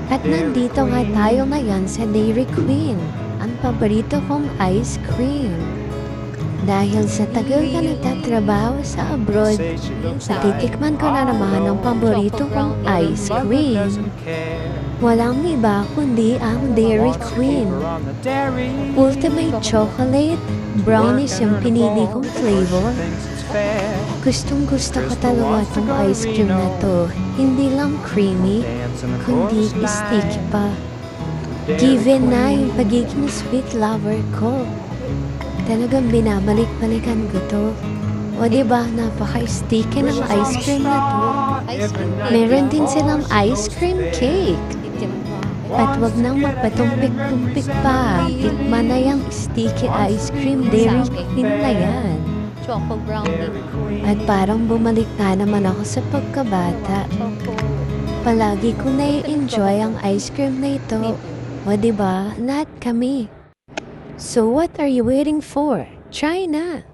At nandito nga tayo ngayon sa Dairy Queen, ang paborito kong ice cream. Dahil sa tagal na nagtatrabaho sa abroad, natitikman ko na naman ang paborito kong ice cream. Walang iba kundi ang Dairy Queen. Ultimate chocolate, brownies yung pinili kong flavor. Gustong gusto ko talaga itong ice cream na to. Hindi lang creamy, kundi sticky pa. Given na yung pagiging sweet lover ko. Talagang binabalik-balikan ko to. O diba, napaka-sticky ng ice cream na to. Meron din silang ice cream cake. At wag nang magpatumpik-tumpik pa. Tikman na yung sticky ice cream Dairy Queen na yan. Choco brownie. At parang bumalik na naman ako sa pagkabata. Palagi ko na-enjoy ang ice cream na ito. O diba, lahat kami. So what are you waiting for? Try na!